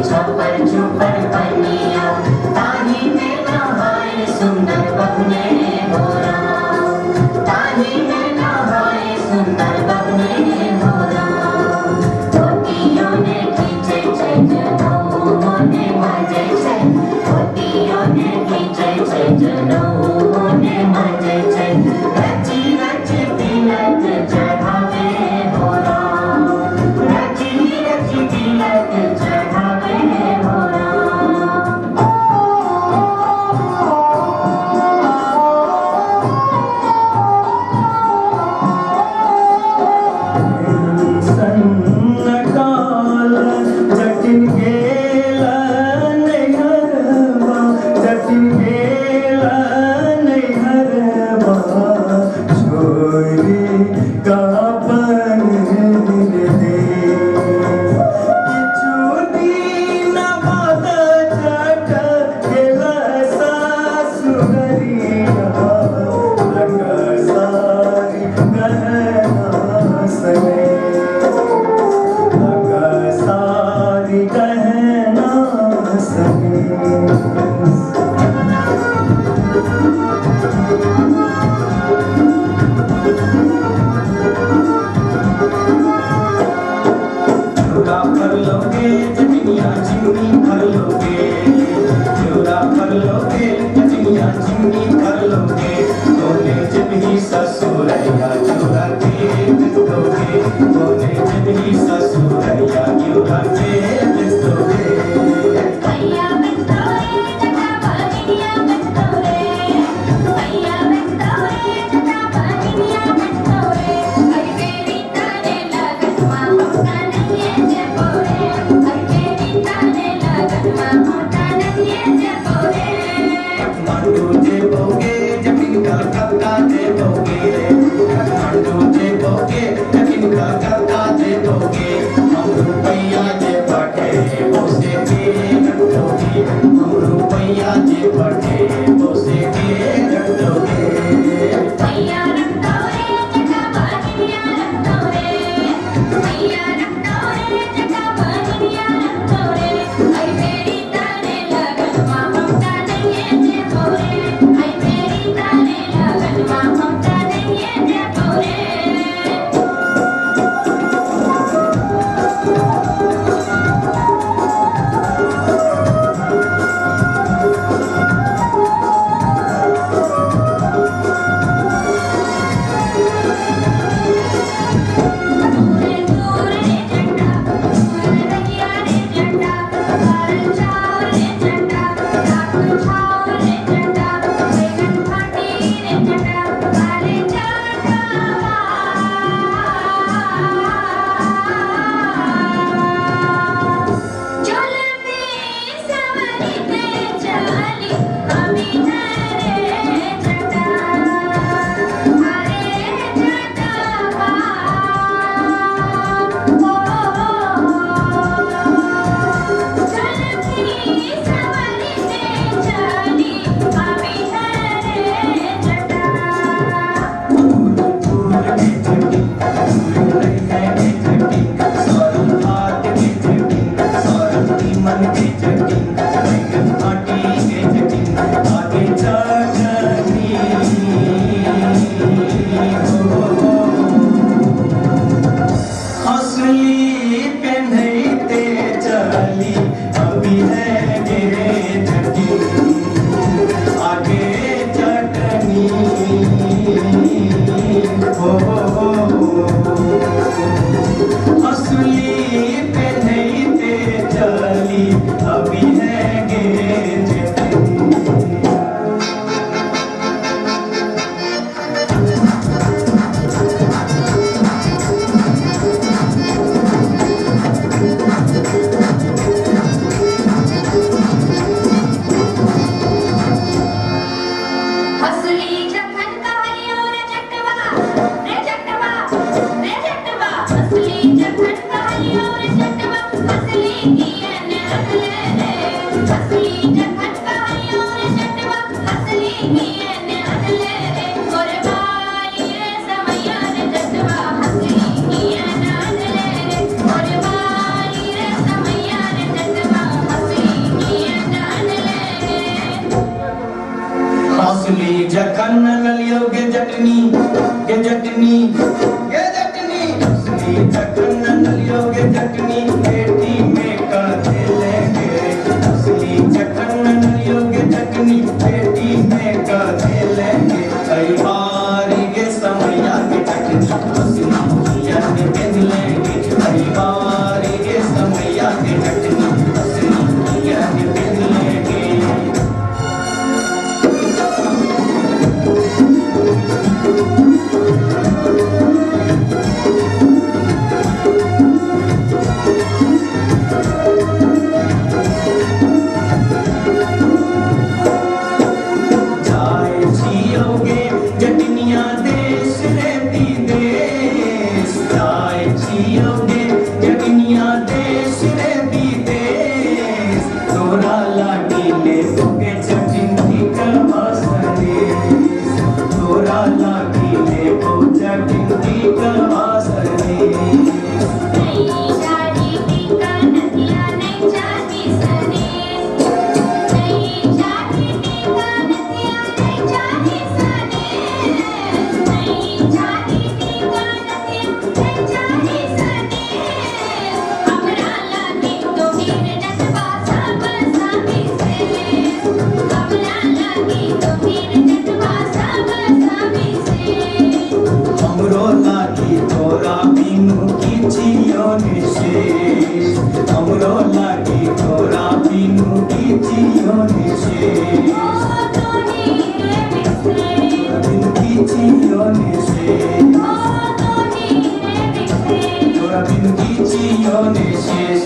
छपर छुपर बनिया ताही में नहाए सुंदर बगने मोरा ताही में नहाए सुंदर बगने मोरा पोतियों ने खींचे छे जनऊ ने मजे छे पोतियों ने खींचे छे जनऊ ने मजे छे रची रची तिलक चढ़ावे मोरा रची रची तिलक चढ़ावे मोरा सन्नकाल जटिन गेला नैहरवा जटिन गेला नैहरवा छोरी का बन दे किछु दिन बाद जट गेला सासुरिया लगसारी गहना सने सारी गहना सने चूड़ा भर लोगे जमिनिया चिमनी भर लोगे चूड़ा भर लोगे जमिनिया चिमनी भर लोगे बोले जब ही ससुरैया चूड़ा के बिस्तोगे बोले जब ही ससुरैया चूड़ा के बिस्तोगे भैया बिस्तोरे जटा बनिया बिस्तोरे भैया बिस्तोरे जटा बनिया बिस्तोरे हर मेरी ताने लगन मां होता नहीं जे पोरे हर मेरी ताने लगन मां होता नहीं जे पोरे काठमांडू जे बोगे जमीन कलकत्ता जे बोगे काठमांडू जे बोगे जमीन कलकत्ता जे बोगे हम रुपया जे बढ़े उसे के रखोगे हम रुपया जे बढ़े उसे के रखोगे भैया रखतोरे जटा बनिया रखतोरे भैया रखतोरे जटा बनिया रखतोरे हर मेरी ताने लगन मां होता नहीं जे पोरे हर मेरी ताने लगन मां होता नहीं जे पोरे दूरे दूरे जटा दूर रहिया रे जटा बार छाव रे जटा रात छाव रे जटा बैगन फाटी रे जटा बारे जटा चल में सवरी ते चली अभी रे जटा अरे जटा असली पहनते चली अभी है गे झटी आगे चटनी हो असली पहनते चली अभी है गे झटी असली जखन कहलियो रे जटवा असली जखन कहलियो रे जटवा असली कियन रखले रे जटनी गे जटनी गे जटनी असली चटन नलियो गे जटनी पेटी में का लेंगे असली चटन नलियो गे जटनी पेटी में का लेंगे कई बारी गे समैया गे जटनी असली मुखिया के पेन लेंगे कई बारी गे समैया गे जटनी असली मुखिया के पेन लेंगे जाए जियोगे जटनिया देश रहती देश जाए जियोगे जटनिया देश रहती देश तोरा लागी ले सोगे जटनी करवा सनेश तोरा लागी ले वो जटनी करवा सनेश नहीं जाती टीका नदिया नहीं जाती सनेश नहीं जाती टीका नदिया नहीं जाती सनेश नहीं जाती टीका नदिया नहीं जाती सनेश हमरा लागे तो वीर नटवा सब साथी से हमरा लागे तो वीर नटवा सब साथी से हमरो लागी तोरा बिनु किछियो निशेष हमरो लागी तोरा बिनु किछियो निशेष बिनु किछियो निशेष तोरा बिनु किछियो निशेष